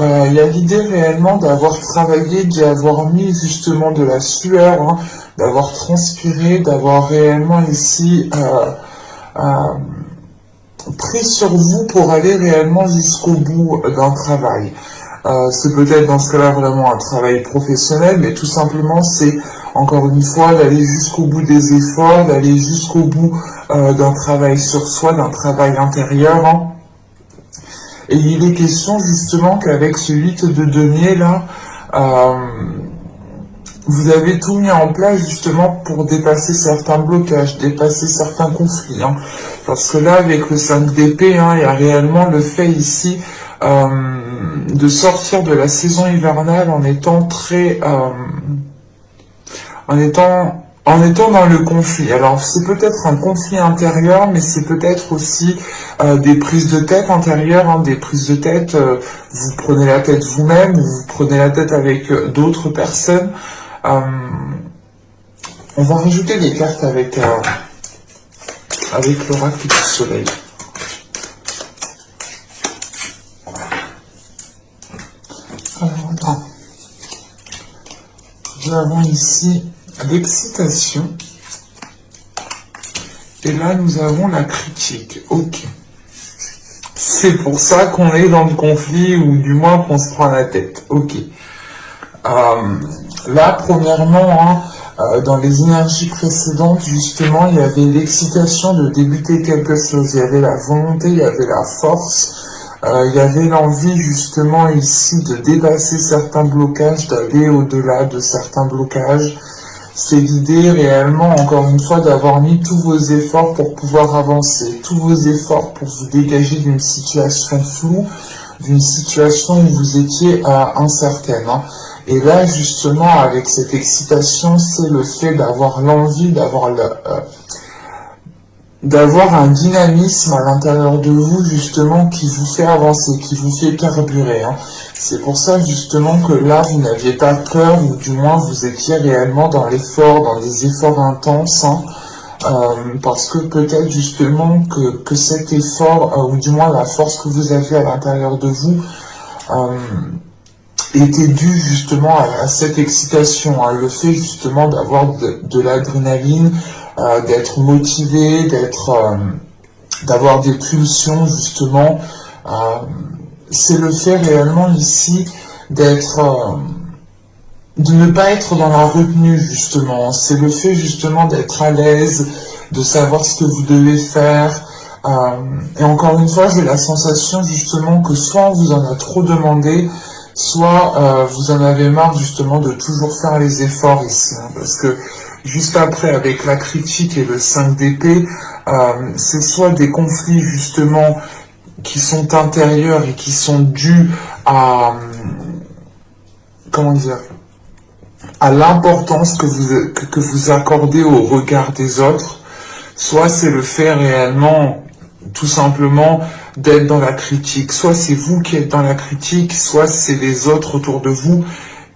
Il y a l'idée réellement d'avoir travaillé, d'y avoir mis justement de la sueur, hein, d'avoir transpiré, d'avoir réellement ici pris sur vous pour aller réellement jusqu'au bout d'un travail. C'est peut-être dans ce cas-là vraiment un travail professionnel, mais tout simplement c'est encore une fois d'aller jusqu'au bout des efforts, d'aller jusqu'au bout d'un travail sur soi, d'un travail intérieur, hein. Et il est question justement qu'avec ce 8 de denier là, vous avez tout mis en place justement pour dépasser certains blocages, dépasser certains conflits, hein. Parce que là, avec le 5 d'épée, hein, il y a réellement le fait ici de sortir de la saison hivernale en étant très... en étant dans le conflit. Alors c'est peut-être un conflit intérieur, mais c'est peut-être aussi des prises de tête intérieures, hein, des prises de tête, vous prenez la tête vous-même, vous prenez la tête avec d'autres personnes. On va rajouter des cartes avec l'oracle du soleil. Alors là, nous avons ici l'excitation. Et là, nous avons la critique. Ok. C'est pour ça qu'on est dans le conflit, ou du moins qu'on se prend la tête. Ok. Là, premièrement, hein, dans les énergies précédentes, justement, il y avait l'excitation de débuter quelque chose. Il y avait la volonté, il y avait la force. Il y avait l'envie, justement, ici, de dépasser certains blocages, d'aller au-delà de certains blocages. C'est l'idée réellement, encore une fois, d'avoir mis tous vos efforts pour pouvoir avancer, tous vos efforts pour vous dégager d'une situation floue, d'une situation où vous étiez incertaine, hein. Et là, justement, avec cette excitation, c'est le fait d'avoir l'envie, d'avoir un dynamisme à l'intérieur de vous, justement, qui vous fait avancer, qui vous fait carburer, hein. C'est pour ça, justement, que là, vous n'aviez pas peur, ou du moins, vous étiez réellement dans l'effort, dans des efforts intenses, hein, parce que peut-être, justement, que cet effort, ou du moins la force que vous aviez à l'intérieur de vous, était dû justement à cette excitation, hein, le fait justement d'avoir de l'adrénaline, d'être motivé, d'avoir des pulsions justement. C'est le fait réellement ici de ne pas être dans la retenue justement. C'est le fait justement d'être à l'aise, de savoir ce que vous devez faire. Et encore une fois, j'ai la sensation justement que soit on vous en a trop demandé, soit vous en avez marre justement de toujours faire les efforts ici, hein, parce que juste après, avec la critique et le 5 d'épée, c'est soit des conflits justement qui sont intérieurs et qui sont dus à, comment dire, à l'importance que vous accordez au regard des autres, soit c'est le fait réellement tout simplement d'être dans la critique. Soit c'est vous qui êtes dans la critique, soit c'est les autres autour de vous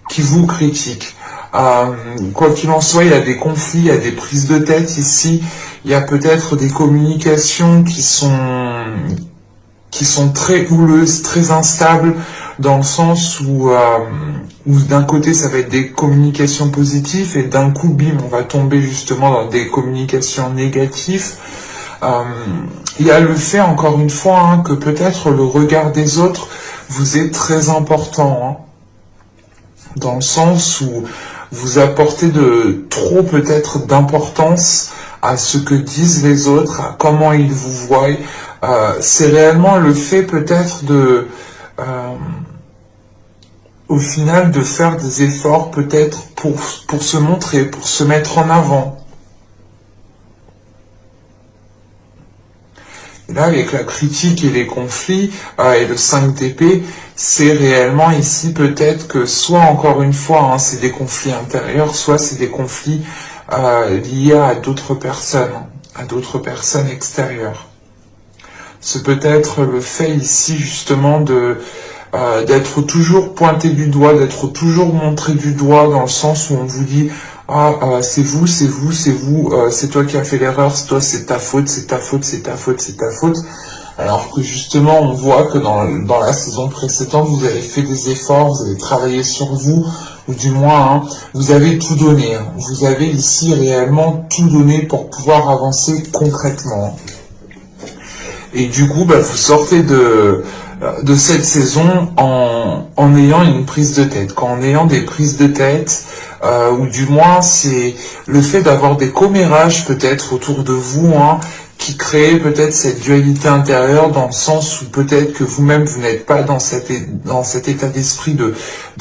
qui vous critiquent. Quoi qu'il en soit, il y a des conflits, il y a des prises de tête ici, il y a peut-être des communications qui sont très houleuses, très instables, dans le sens où d'un côté ça va être des communications positives et d'un coup, bim, on va tomber justement dans des communications négatives. Il y a le fait, encore une fois, hein, que peut-être le regard des autres vous est très important, hein, dans le sens où vous apportez de trop peut-être d'importance à ce que disent les autres, à comment ils vous voient. C'est réellement le fait peut-être de, au final, de faire des efforts peut-être pour se montrer, pour se mettre en avant. Et là, avec la critique et les conflits, et le 5 d'épée, c'est réellement ici peut-être que soit, encore une fois, hein, c'est des conflits intérieurs, soit c'est des conflits liés à d'autres personnes extérieures. C'est peut-être le fait ici justement d'être toujours pointé du doigt, d'être toujours montré du doigt, dans le sens où on vous dit c'est vous, c'est toi qui as fait l'erreur, c'est toi, c'est ta faute, c'est ta faute, c'est ta faute, c'est ta faute. Alors que justement, on voit que dans la saison précédente, vous avez fait des efforts, vous avez travaillé sur vous, ou du moins, hein, vous avez tout donné. Hein. Vous avez ici réellement tout donné pour pouvoir avancer concrètement. Et du coup, bah, vous sortez de cette saison en ayant une prise de tête. En ayant des prises de tête, ou du moins c'est le fait d'avoir des commérages peut-être autour de vous, hein, qui crée peut-être cette dualité intérieure dans le sens où peut-être que vous-même vous n'êtes pas dans cet état d'esprit de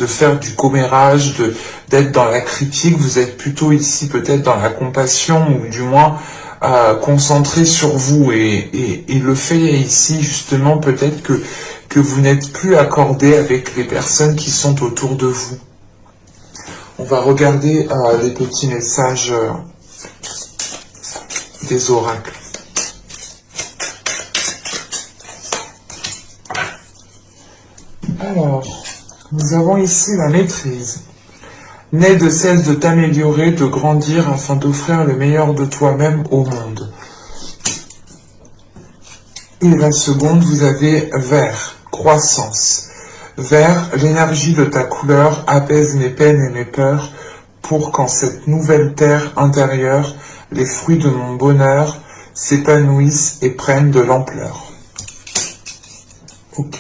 faire du commérage, d'être dans la critique, vous êtes plutôt ici peut-être dans la compassion ou du moins concentré sur vous et le fait ici justement peut-être que vous n'êtes plus accordé avec les personnes qui sont autour de vous. On va regarder les petits messages des oracles. Alors, nous avons ici la maîtrise. N'aie de cesse de t'améliorer, de grandir afin d'offrir le meilleur de toi-même au monde. Et la seconde, vous avez vert, croissance. Vert, l'énergie de ta couleur apaise mes peines et mes peurs pour qu'en cette nouvelle terre intérieure, les fruits de mon bonheur s'épanouissent et prennent de l'ampleur. Ok.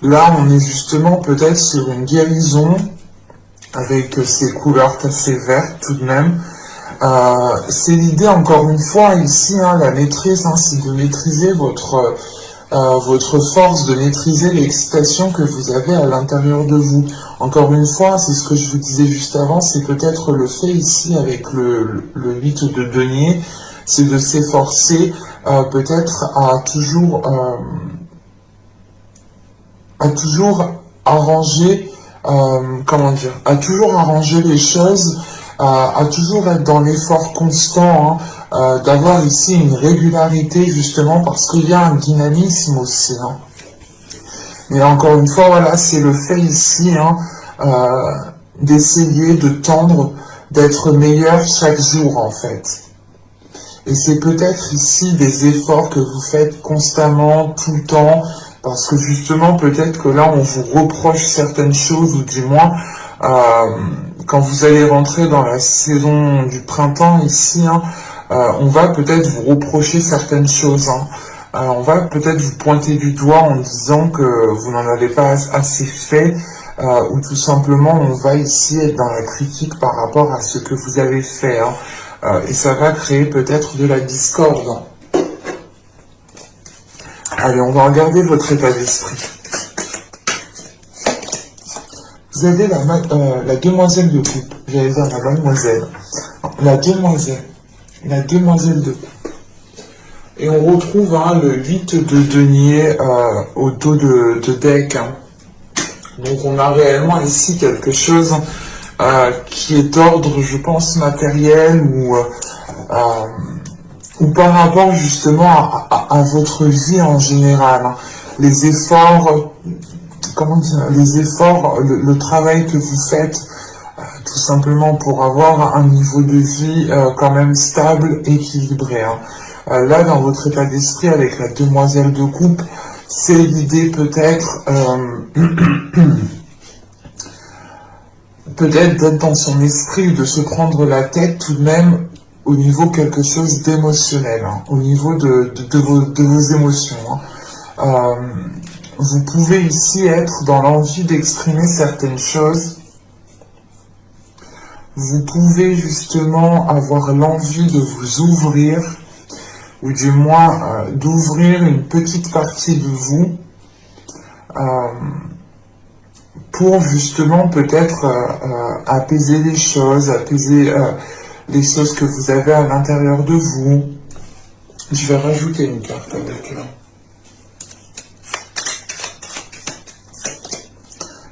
Là, on est justement peut-être sur une guérison avec ces couleurs assez vertes tout de même. C'est l'idée, encore une fois, ici, hein, la maîtrise, hein, c'est de maîtriser votre force, de maîtriser l'excitation que vous avez à l'intérieur de vous. Encore une fois, c'est ce que je vous disais juste avant, c'est peut-être le fait ici avec le 8 de denier, c'est de s'efforcer peut-être à toujours arranger, à toujours arranger les choses, à toujours être dans l'effort constant, hein, d'avoir ici une régularité justement parce qu'il y a un dynamisme aussi. Hein. Mais encore une fois, voilà, c'est le fait ici, hein, d'essayer de tendre, d'être meilleur chaque jour en fait. Et c'est peut-être ici des efforts que vous faites constamment, tout le temps, parce que justement, peut-être que là, on vous reproche certaines choses, ou du moins, quand vous allez rentrer dans la saison du printemps ici, hein, on va peut-être vous reprocher certaines choses. Hein. On va peut-être vous pointer du doigt en disant que vous n'en avez pas assez fait, ou tout simplement, on va ici être dans la critique par rapport à ce que vous avez fait. Hein. Et ça va créer peut-être de la discorde. Hein. Allez, on va regarder votre état d'esprit. Vous avez la demoiselle de coupe. J'allais dire la mademoiselle. Non, la demoiselle. La demoiselle de coupe. Et on retrouve hein, le 8 de denier au dos de deck. Hein. Donc on a réellement ici quelque chose qui est d'ordre, je pense, matériel ou par rapport justement à votre vie en général. Hein. Les efforts, le travail que vous faites, tout simplement pour avoir un niveau de vie quand même stable, équilibré. Hein. Là, dans votre état d'esprit avec la demoiselle de coupe, c'est l'idée peut-être d'être dans son esprit, de se prendre la tête tout de même au niveau quelque chose d'émotionnel, hein, au niveau de vos émotions. Hein. Vous pouvez ici être dans l'envie d'exprimer certaines choses. Vous pouvez justement avoir l'envie de vous ouvrir, ou du moins d'ouvrir une petite partie de vous pour justement peut-être apaiser les choses, apaiser les choses que vous avez à l'intérieur de vous. Je vais rajouter une carte avec là.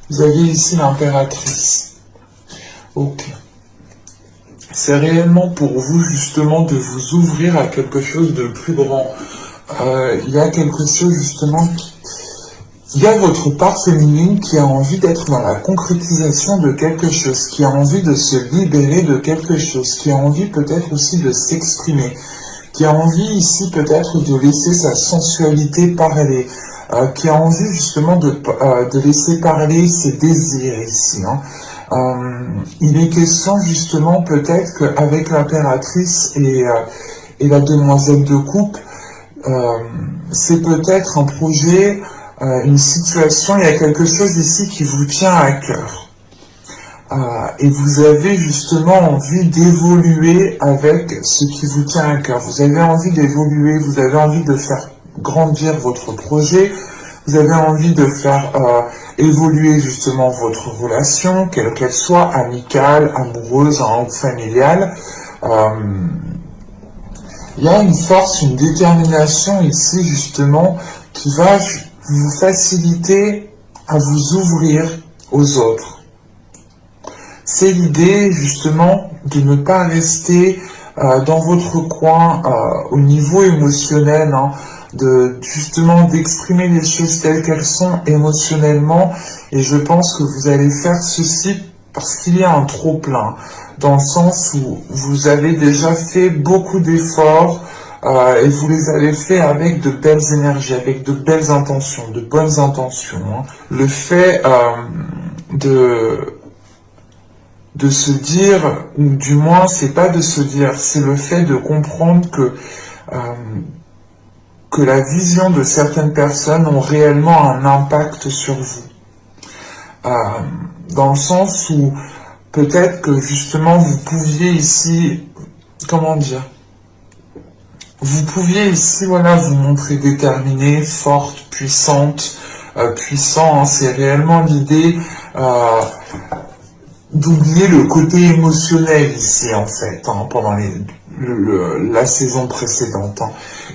Vous avez ici l'impératrice. Ok. C'est réellement pour vous justement de vous ouvrir à quelque chose de plus grand. Il y a quelque chose justement il y a votre part féminine qui a envie d'être dans la concrétisation de quelque chose, qui a envie de se libérer de quelque chose, qui a envie peut-être aussi de s'exprimer, qui a envie ici peut-être de laisser sa sensualité parler, qui a envie justement de laisser parler ses désirs ici. Il est question justement peut-être qu'avec l'impératrice et la demoiselle de coupe, c'est peut-être un projet, une situation, il y a quelque chose ici qui vous tient à cœur. Et vous avez justement envie d'évoluer avec ce qui vous tient à cœur. Vous avez envie d'évoluer, vous avez envie de faire grandir votre projet, vous avez envie de faire évoluer justement votre relation, quelle qu'elle soit, amicale, amoureuse, ou familiale. Il y a une force, une détermination ici justement qui va vous faciliter à vous ouvrir aux autres. C'est l'idée justement de ne pas rester dans votre coin au niveau émotionnel, justement d'exprimer les choses telles qu'elles sont émotionnellement, et je pense que vous allez faire ceci parce qu'il y a un trop-plein, dans le sens où vous avez déjà fait beaucoup d'efforts et vous les avez fait avec de belles énergies, avec de belles intentions, de bonnes intentions. Le fait de se dire, ou du moins c'est pas de se dire, c'est le fait de comprendre que la vision de certaines personnes ont réellement un impact sur vous. Dans le sens où peut-être que justement vous pouviez ici, comment dire, vous pouviez ici, voilà, vous montrer déterminée, forte, puissante, puissant, c'est réellement l'idée d'oublier le côté émotionnel ici en fait, pendant la saison précédente.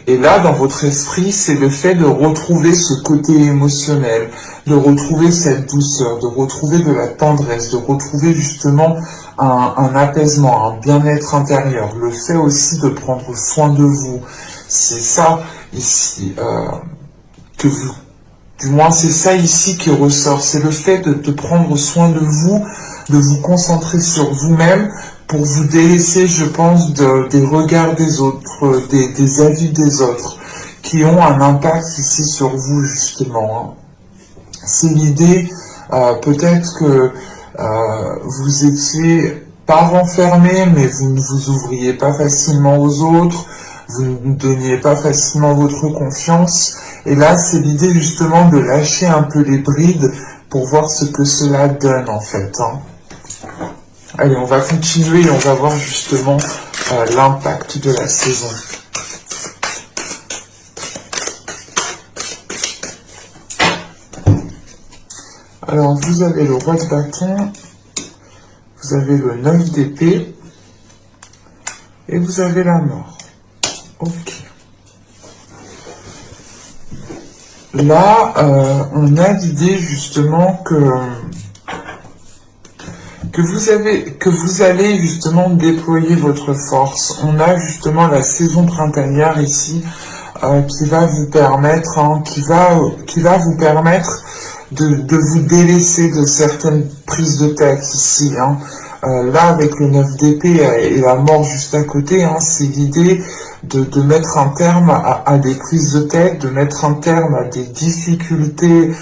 Et là, dans votre esprit, c'est le fait de retrouver ce côté émotionnel, de retrouver cette douceur, de retrouver de la tendresse, de retrouver justement un apaisement, un bien-être intérieur, le fait aussi de prendre soin de vous. C'est ça ici que vous... Du moins, c'est ça ici qui ressort, c'est le fait de prendre soin de vous concentrer sur vous-même pour vous délaisser, je pense, des regards des autres, des avis des autres, qui ont un impact ici sur vous, justement. C'est l'idée, peut-être que vous étiez pas renfermé, mais vous ne vous ouvriez pas facilement aux autres, vous ne donniez pas facilement votre confiance, et là, c'est l'idée, justement, de lâcher un peu les brides pour voir ce que cela donne, en fait. Allez, on va continuer et on va voir justement l'impact de la saison. Alors, vous avez le roi de bâton, vous avez le 9 d'épée, et vous avez la mort. Ok. Là, on a l'idée justement que vous allez justement déployer votre force. On a justement la saison printanière ici qui va vous permettre, qui va vous permettre de vous délaisser de certaines prises de tête ici. Là, avec le 9 d'épée et la mort juste à côté, c'est l'idée de mettre un terme à des prises de tête, de mettre un terme à des difficultés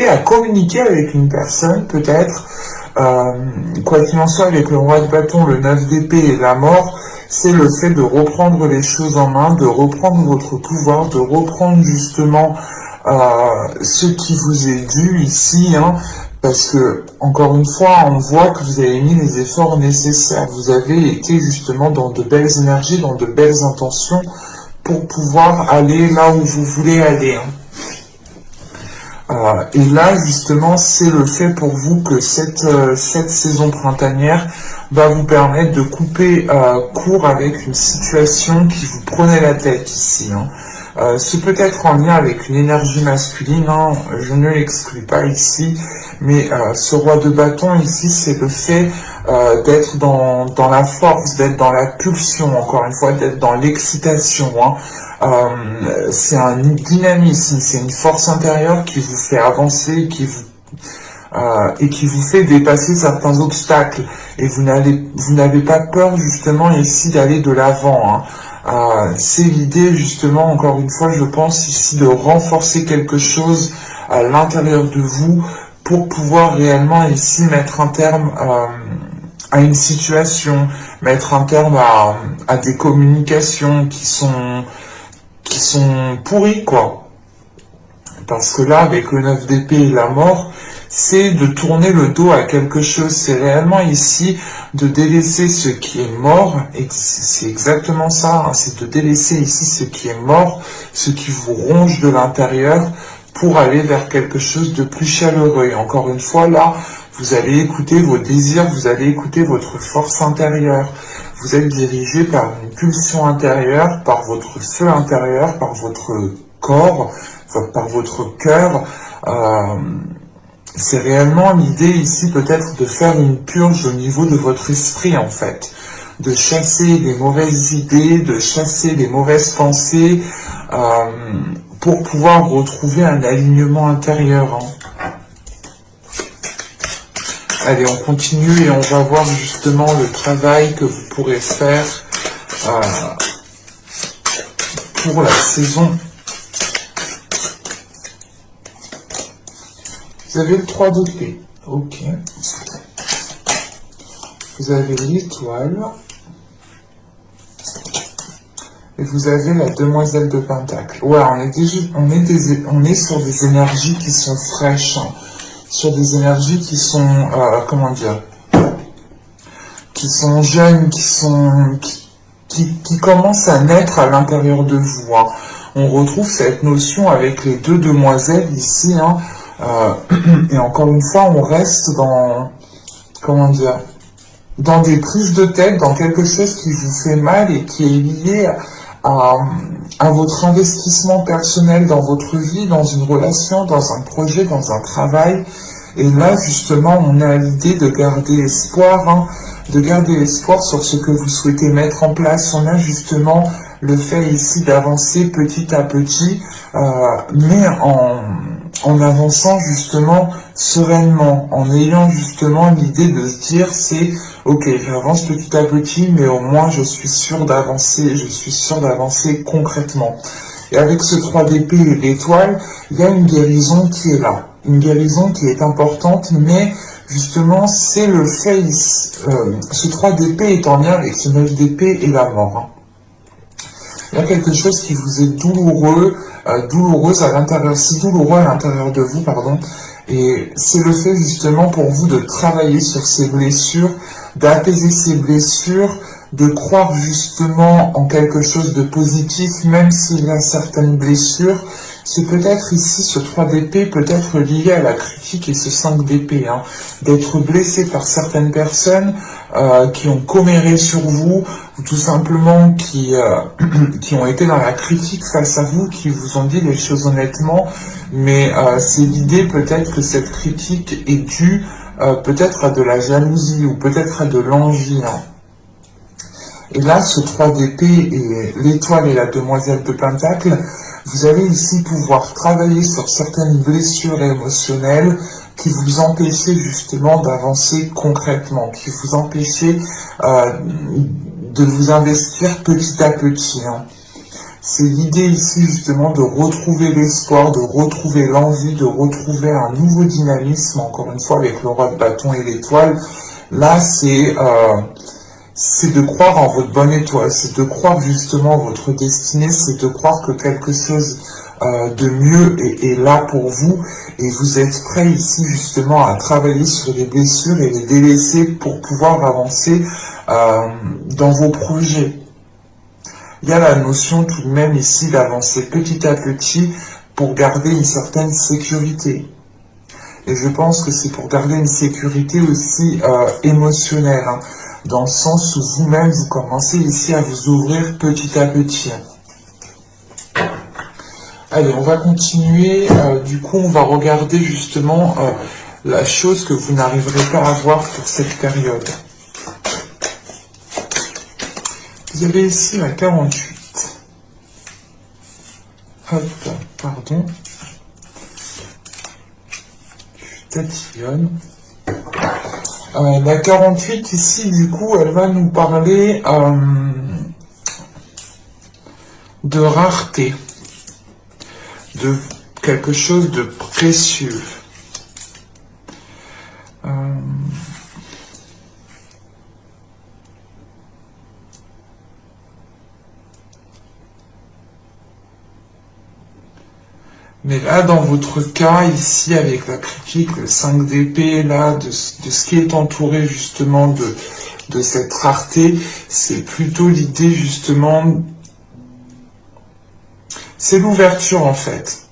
à communiquer avec une personne, peut-être. Quoi qu'il en soit, avec le roi de bâton, le 9 d'épée et la mort, c'est le fait de reprendre les choses en main, de reprendre votre pouvoir, de reprendre justement ce qui vous est dû ici, parce que, encore une fois, on voit que vous avez mis les efforts nécessaires. Vous avez été justement dans de belles énergies, dans de belles intentions pour pouvoir aller là où vous voulez aller. Et là, justement, c'est le fait pour vous que cette saison printanière va vous permettre de couper court avec une situation qui vous prenait la tête ici. C'est peut-être en lien avec une énergie masculine, je ne l'exclus pas ici, mais ce roi de bâton ici, c'est le fait d'être dans la force, d'être dans la pulsion, encore une fois, d'être dans l'excitation. C'est un dynamisme, c'est une force intérieure qui vous fait avancer, qui et qui vous fait dépasser certains obstacles. Et vous n'avez pas peur justement ici d'aller de l'avant, hein. C'est l'idée justement, encore une fois, je pense ici de renforcer quelque chose à l'intérieur de vous pour pouvoir réellement ici mettre un terme à une situation, mettre un terme à des communications qui sont pourries, quoi. Parce que là, avec le 9 d'épée et la mort, c'est de tourner le dos à quelque chose. C'est réellement ici de délaisser ce qui est mort, et c'est exactement ça, hein, c'est de délaisser ici ce qui est mort, ce qui vous ronge de l'intérieur, pour aller vers quelque chose de plus chaleureux. Et encore une fois, là, vous allez écouter vos désirs, vous allez écouter votre force intérieure. Vous êtes dirigé par une pulsion intérieure, par votre feu intérieur, par votre corps, par votre cœur. C'est réellement l'idée ici peut-être de faire une purge au niveau de votre esprit en fait. De chasser les mauvaises idées, de chasser les mauvaises pensées, pour pouvoir retrouver un alignement intérieur, hein. Allez, on continue et on va voir justement le travail que vous pourrez faire pour la saison. Vous avez le 3 d'épée, ok. Vous avez l'étoile. Et vous avez la demoiselle de Pentacle. Ouais, on est sur des énergies qui sont fraîches, hein. Sur des énergies qui sont, comment dire, qui sont jeunes, qui commencent à naître à l'intérieur de vous, hein. On retrouve cette notion avec les deux demoiselles ici, hein. Et encore une fois, on reste dans, comment dire, dans des prises de tête, dans quelque chose qui vous fait mal et qui est lié à votre investissement personnel dans votre vie, dans une relation, dans un projet, dans un travail. Et là, justement, on a l'idée de garder espoir, hein, de garder espoir sur ce que vous souhaitez mettre en place. On a justement le fait ici d'avancer petit à petit, mais en avançant justement sereinement, en ayant justement l'idée de se dire c'est ok, j'avance petit à petit, mais au moins je suis sûr d'avancer concrètement. Et avec ce 3 d'épée et l'étoile, il y a une guérison qui est là, une guérison qui est importante, mais justement c'est le fait, ce 3 d'épée est en lien avec ce 9 d'épée et la mort, hein. Il y a quelque chose qui vous est douloureux, douloureuse à l'intérieur, si douloureux à l'intérieur de vous, pardon, et c'est le fait justement pour vous de travailler sur ces blessures, d'apaiser ces blessures, de croire justement en quelque chose de positif, même s'il y a certaines blessures. C'est peut-être ici, ce 3 d'épée, peut-être lié à la critique et ce 5 d'épée, hein, d'être blessé par certaines personnes qui ont comméré sur vous, ou tout simplement qui ont été dans la critique face à vous, qui vous ont dit les choses honnêtement, mais c'est l'idée peut-être que cette critique est due peut-être à de la jalousie, ou peut-être à de l'envie, hein. Et là, ce 3 d'épée et l'étoile et la demoiselle de Pentacle, vous allez ici pouvoir travailler sur certaines blessures émotionnelles qui vous empêchaient justement d'avancer concrètement, qui vous empêchaient de vous investir petit à petit, hein. C'est l'idée ici justement de retrouver l'espoir, de retrouver l'envie, de retrouver un nouveau dynamisme, encore une fois avec le roi de bâton et l'étoile. Là, c'est de croire en votre bonne étoile, c'est de croire justement en votre destinée, c'est de croire que quelque chose de mieux est là pour vous, et vous êtes prêt ici justement à travailler sur les blessures et les délaisser pour pouvoir avancer dans vos projets. Il y a la notion tout de même ici d'avancer petit à petit pour garder une certaine sécurité. Et je pense que c'est pour garder une sécurité aussi émotionnelle, hein, dans le sens où vous-même, vous commencez ici à vous ouvrir petit à petit. Allez, on va continuer. Du coup, on va regarder justement la chose que vous n'arriverez pas à voir pour cette période. Vous avez ici la 48. Hop, pardon. tatillonne. La 48 ici, du coup, elle va nous parler de rareté, de quelque chose de précieux. Mais là, dans votre cas, ici, avec la critique, le 5 d'épée, là, de ce qui est entouré, justement, de cette rareté, c'est plutôt l'idée, justement, c'est l'ouverture, en fait.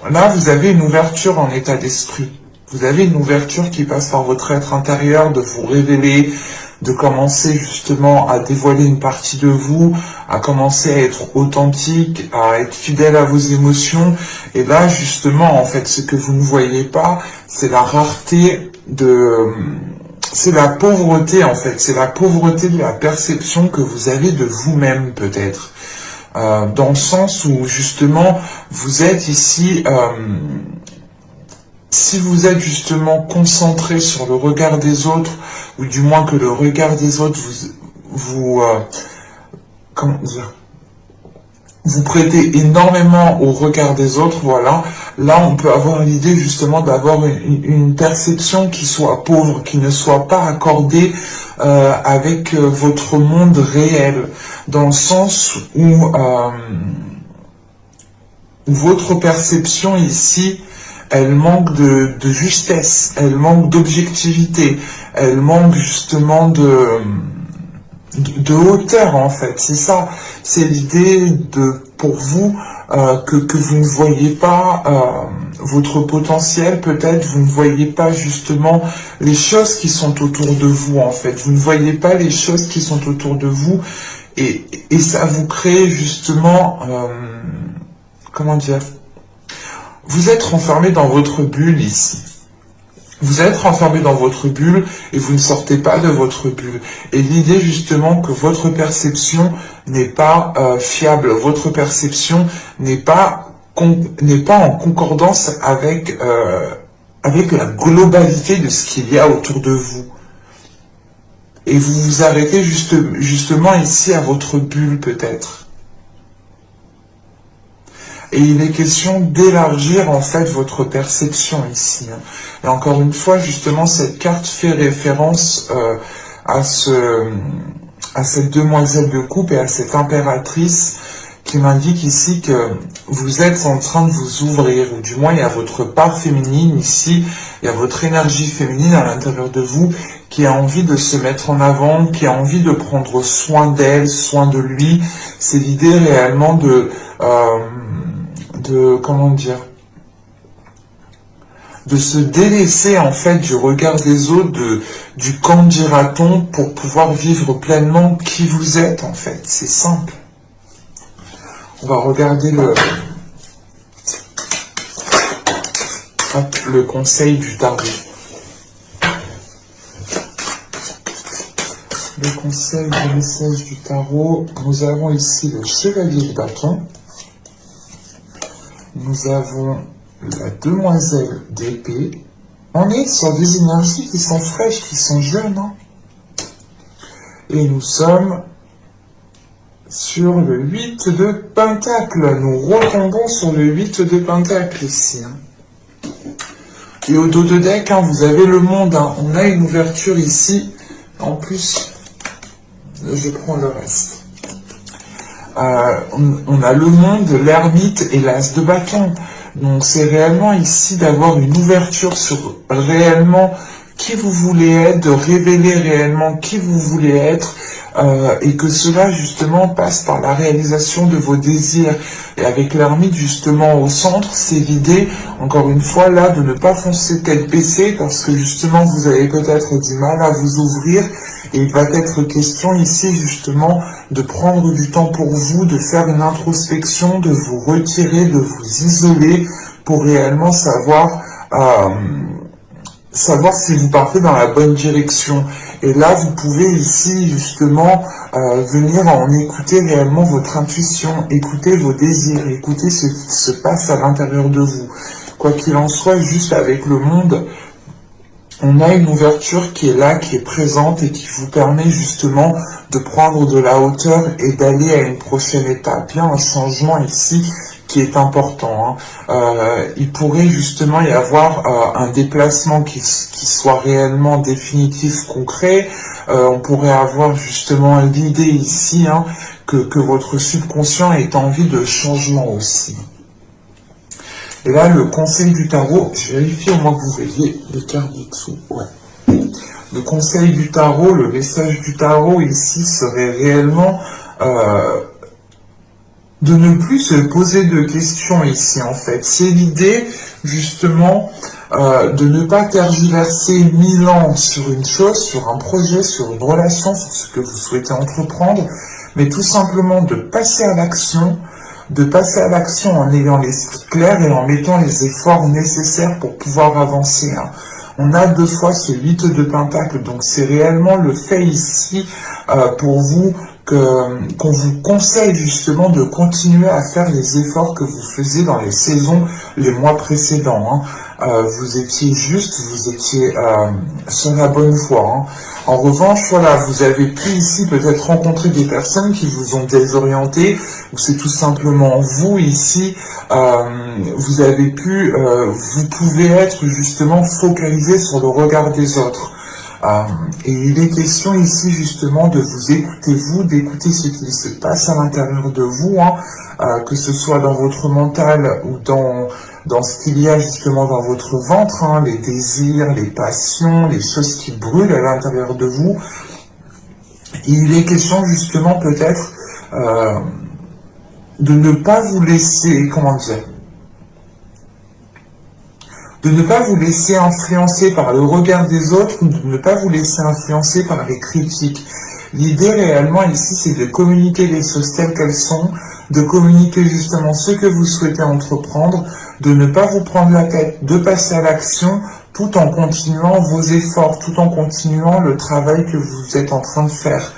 Là, vous avez une ouverture en état d'esprit. Vous avez une ouverture qui passe par votre être intérieur, de vous révéler, de commencer justement à dévoiler une partie de vous, à commencer à être authentique, à être fidèle à vos émotions. Et là, justement, en fait, ce que vous ne voyez pas, c'est la rareté c'est la pauvreté, en fait. C'est la pauvreté de la perception que vous avez de vous-même, peut-être. Dans le sens où, justement, vous êtes ici... si vous êtes justement concentré sur le regard des autres, ou du moins que le regard des autres comment dire, vous prêtez énormément au regard des autres, voilà, là on peut avoir l'idée justement d'avoir une perception qui soit pauvre, qui ne soit pas accordée avec votre monde réel, dans le sens où votre perception ici, elle manque de justesse, elle manque d'objectivité, elle manque justement de hauteur, en fait. C'est ça, c'est l'idée pour vous, que vous ne voyez pas votre potentiel, peut-être, vous ne voyez pas justement les choses qui sont autour de vous, en fait. Vous ne voyez pas les choses qui sont autour de vous, et ça vous crée justement, comment dire, vous êtes renfermé dans votre bulle ici. Vous êtes renfermé dans votre bulle et vous ne sortez pas de votre bulle. Et l'idée justement que votre perception n'est pas fiable, votre perception n'est pas en concordance avec la globalité de ce qu'il y a autour de vous. Et vous vous arrêtez justement ici à votre bulle peut-être. Et il est question d'élargir en fait votre perception ici. Et encore une fois, justement, cette carte fait référence à cette demoiselle de coupe et à cette impératrice qui m'indique ici que vous êtes en train de vous ouvrir, ou du moins il y a votre part féminine ici, il y a votre énergie féminine à l'intérieur de vous qui a envie de se mettre en avant, qui a envie de prendre soin d'elle, soin de lui. C'est l'idée réellement de comment dire, de se délaisser en fait du regard des autres, du qu'en dira-t-on, pour pouvoir vivre pleinement qui vous êtes en fait. C'est simple. On va regarder le conseil du tarot. Le conseil du message du tarot, nous avons ici le chevalier de bâton. Nous avons la demoiselle d'épée. On est sur des énergies qui sont fraîches, qui sont jeunes. Hein, et nous sommes sur le 8 de Pentacle. Nous retombons sur le 8 de Pentacle ici. Hein. Et au dos de deck, hein, vous avez le monde. Hein. On a une ouverture ici. En plus, je prends le reste. On a le monde, l'ermite et l'as de bâton. Donc c'est réellement ici d'avoir une ouverture sur réellement qui vous voulez être, de révéler réellement qui vous voulez être, et que cela justement passe par la réalisation de vos désirs. Et avec l'ermite justement au centre, c'est l'idée, encore une fois là, de ne pas foncer tête baissée, parce que justement vous avez peut-être du mal à vous ouvrir. Et il va être question ici justement de prendre du temps pour vous, de faire une introspection, de vous retirer, de vous isoler pour réellement savoir si vous partez dans la bonne direction. Et là, vous pouvez ici justement venir en écouter réellement votre intuition, écouter vos désirs, écouter ce qui se passe à l'intérieur de vous. Quoi qu'il en soit, juste avec le monde, on a une ouverture qui est là, qui est présente et qui vous permet justement de prendre de la hauteur et d'aller à une prochaine étape. Il y a un changement ici qui est important. Il pourrait justement y avoir un déplacement qui soit réellement définitif, concret. On pourrait avoir justement l'idée ici que votre subconscient ait envie de changement aussi. Et là, le conseil du tarot, je vérifie au moins que vous voyez les cartes du dessous. Ouais. Le conseil du tarot, le message du tarot ici serait réellement de ne plus se poser de questions ici en fait. C'est l'idée justement de ne pas tergiverser 1000 ans sur une chose, sur un projet, sur une relation, sur ce que vous souhaitez entreprendre, mais tout simplement de passer à l'action, en ayant l'esprit clair et en mettant les efforts nécessaires pour pouvoir avancer. On a 2 fois ce 8 de Pentacle, donc c'est réellement le fait ici pour vous qu'on vous conseille justement de continuer à faire les efforts que vous faisiez dans les saisons, les mois précédents. Vous étiez juste, vous étiez sur la bonne voie. En revanche, voilà, vous avez pu ici peut-être rencontrer des personnes qui vous ont désorienté, ou c'est tout simplement vous ici, vous avez pu, vous pouvez être justement focalisé sur le regard des autres. Et il est question ici justement de vous écouter vous, d'écouter ce qui se passe à l'intérieur de vous, que ce soit dans votre mental ou dans ce qu'il y a justement dans votre ventre, les désirs, les passions, les choses qui brûlent à l'intérieur de vous. Et il est question justement peut-être de ne pas vous laisser, de ne pas vous laisser influencer par le regard des autres, ou de ne pas vous laisser influencer par les critiques. L'idée réellement ici, c'est de communiquer les choses telles qu'elles sont, de communiquer justement ce que vous souhaitez entreprendre, de ne pas vous prendre la tête, de passer à l'action, tout en continuant vos efforts, tout en continuant le travail que vous êtes en train de faire,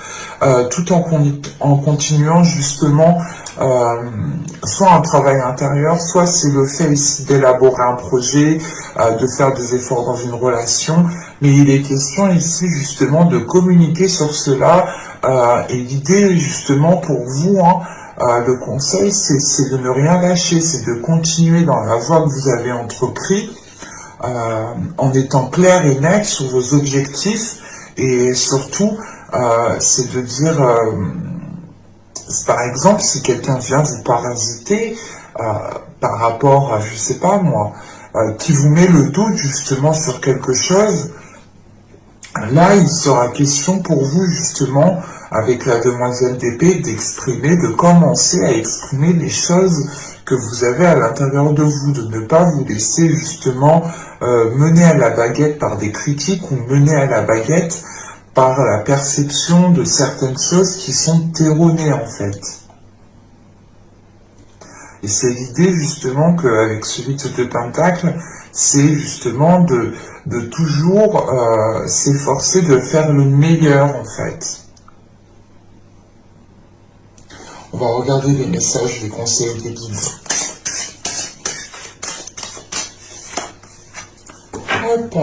tout en continuant justement soit un travail intérieur, soit c'est le fait ici d'élaborer un projet, de faire des efforts dans une relation, mais il est question ici justement de communiquer sur cela, et l'idée justement pour vous, le conseil c'est de ne rien lâcher, c'est de continuer dans la voie que vous avez entrepris, en étant clair et net sur vos objectifs, et surtout c'est de dire par exemple si quelqu'un vient vous parasiter par rapport à, je sais pas moi, qui vous met le doute justement sur quelque chose, là il sera question pour vous justement avec la demoiselle d'épée d'exprimer, de commencer à exprimer les choses que vous avez à l'intérieur de vous, de ne pas vous laisser justement mener à la baguette par des critiques ou mener à la baguette par la perception de certaines choses qui sont erronées en fait. Et c'est l'idée justement qu'avec ce 8 de Pentacle, c'est justement de toujours s'efforcer de faire le meilleur en fait. On va regarder les messages, les conseils des guides. Hop.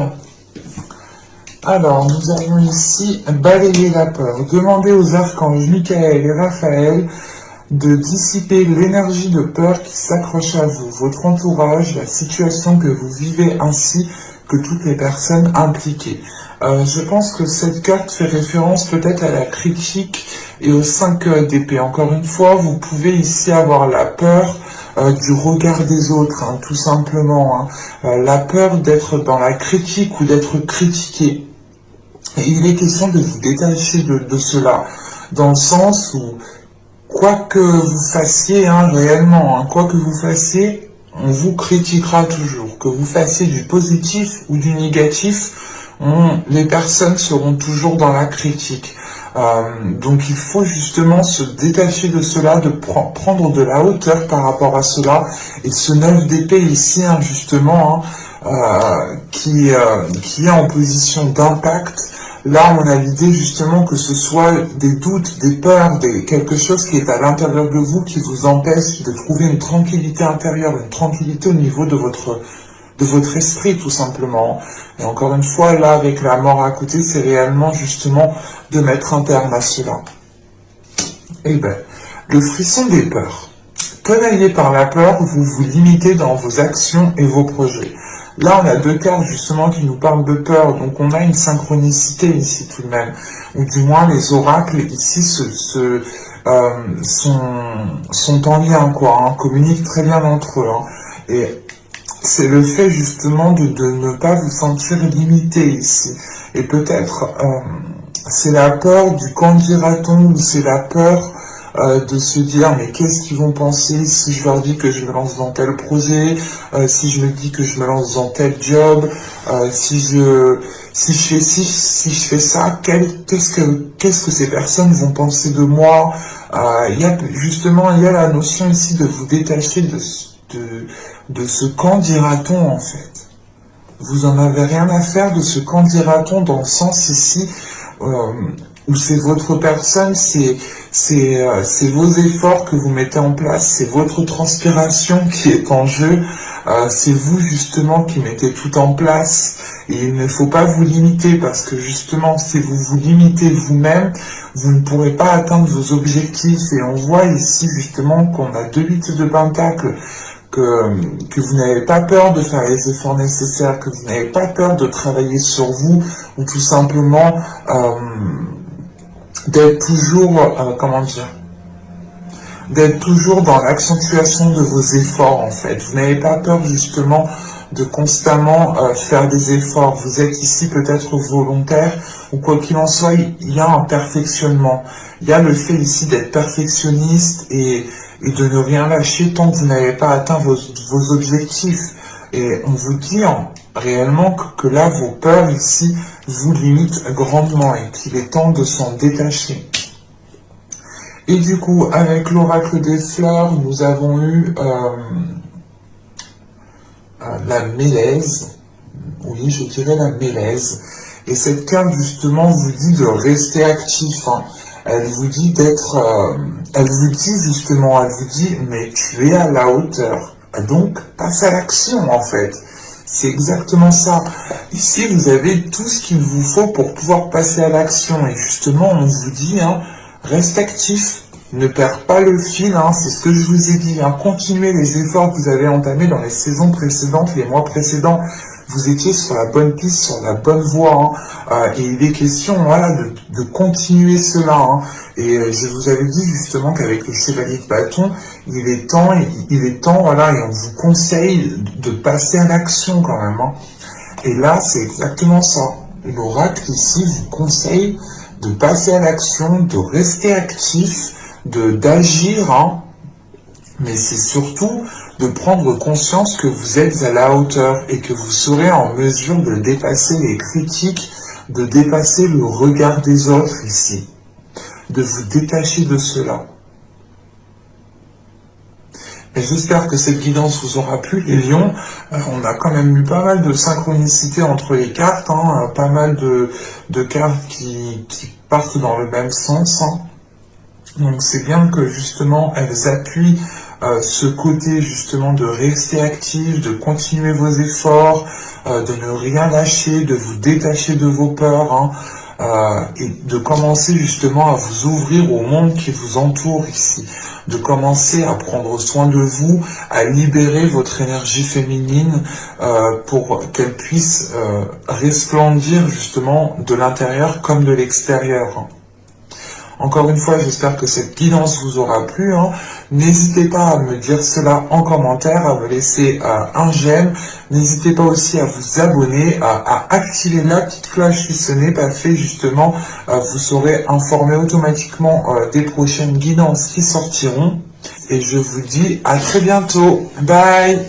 Alors, nous allons ici balayer la peur. Demandez aux archanges Michael et Raphaël de dissiper l'énergie de peur qui s'accroche à vous, votre entourage, la situation que vous vivez ainsi que toutes les personnes impliquées. Je pense que cette carte fait référence peut-être à la critique et au 5 d'épée. Encore une fois, vous pouvez ici avoir la peur du regard des autres, tout simplement. La peur d'être dans la critique ou d'être critiqué. Et il est question de vous détacher de cela, dans le sens où, quoi que vous fassiez réellement, quoi que vous fassiez, on vous critiquera toujours. Que vous fassiez du positif ou du négatif, les personnes seront toujours dans la critique. Donc il faut justement se détacher de cela, de prendre de la hauteur par rapport à cela. Et ce 9 d'épée ici, justement, qui est en position d'impact, là on a l'idée justement que ce soit des doutes, des peurs, quelque chose qui est à l'intérieur de vous qui vous empêche de trouver une tranquillité intérieure, une tranquillité au niveau de votre esprit tout simplement. Et encore une fois, là, avec la mort à côté, c'est réellement justement de mettre un terme à cela. Eh ben, le frisson des peurs. Tenaillé par la peur, vous vous limitez dans vos actions et vos projets. Là, on a deux cartes justement qui nous parlent de peur, donc on a une synchronicité ici tout de même, ou du moins les oracles ici sont en lien, quoi, hein, communiquent très bien entre eux. Hein. Et c'est le fait justement de ne pas vous sentir limité ici. Et peut-être c'est la peur du qu'en dira-t-on, ou c'est la peur de se dire mais qu'est-ce qu'ils vont penser si je leur dis que je me lance dans tel projet, si je me dis que je me lance dans tel job, si je fais ça, qu'est-ce que ces personnes vont penser de moi. Il y a la notion ici de vous détacher de ce qu'en dira-t-on en fait. Vous en avez rien à faire de ce qu'en dira-t-on, dans le sens ici où c'est votre personne, c'est vos efforts que vous mettez en place, c'est votre transpiration qui est en jeu, c'est vous justement qui mettez tout en place, et il ne faut pas vous limiter, parce que justement si vous vous limitez vous-même, vous ne pourrez pas atteindre vos objectifs. Et on voit ici justement qu'on a 2 8 de pentacles, que vous n'avez pas peur de faire les efforts nécessaires, que vous n'avez pas peur de travailler sur vous, ou tout simplement d'être toujours, d'être toujours dans l'accentuation de vos efforts en fait. Vous n'avez pas peur justement de constamment faire des efforts. Vous êtes ici peut-être volontaire, ou quoi qu'il en soit, il y a un perfectionnement. Il y a le fait ici d'être perfectionniste et de ne rien lâcher tant que vous n'avez pas atteint vos objectifs. Et on vous dit réellement que là, vos peurs ici vous limitent grandement et qu'il est temps de s'en détacher. Et du coup, avec l'oracle des fleurs, nous avons eu la mélèze. Oui, je dirais la mélèze. Et cette carte, justement, vous dit de rester actif. Hein. Elle vous dit elle vous dit, mais tu es à la hauteur. Donc, passe à l'action, en fait. C'est exactement ça. Ici, vous avez tout ce qu'il vous faut pour pouvoir passer à l'action. Et justement, on vous dit, hein, reste actif, ne perds pas le fil, hein, c'est ce que je vous ai dit. Hein, continuez les efforts que vous avez entamés dans les saisons précédentes, les mois précédents. Vous étiez sur la bonne piste, sur la bonne voie, hein, et il est question, voilà, de continuer cela. Hein, et je vous avais dit justement qu'avec le chevalier de bâton, il est temps, voilà, et on vous conseille de passer à l'action quand même. Hein. Et là, c'est exactement ça. L'oracle ici vous conseille de passer à l'action, de rester actif, d'agir, hein, mais c'est surtout de prendre conscience que vous êtes à la hauteur et que vous serez en mesure de dépasser les critiques, de dépasser le regard des autres ici, de vous détacher de cela. Et j'espère que cette guidance vous aura plu, les lions. On a quand même eu pas mal de synchronicité entre les cartes, hein, pas mal de cartes qui partent dans le même sens. Hein. Donc c'est bien que justement elles appuient ce côté justement de rester actif, de continuer vos efforts, de ne rien lâcher, de vous détacher de vos peurs, hein, et de commencer justement à vous ouvrir au monde qui vous entoure ici, de commencer à prendre soin de vous, à libérer votre énergie féminine pour qu'elle puisse resplendir justement de l'intérieur comme de l'extérieur. Hein. Encore une fois, j'espère que cette guidance vous aura plu. Hein. N'hésitez pas à me dire cela en commentaire, à me laisser un j'aime. N'hésitez pas aussi à vous abonner, à activer la petite cloche si ce n'est pas fait justement. Vous serez informé automatiquement des prochaines guidances qui sortiront. Et je vous dis à très bientôt. Bye!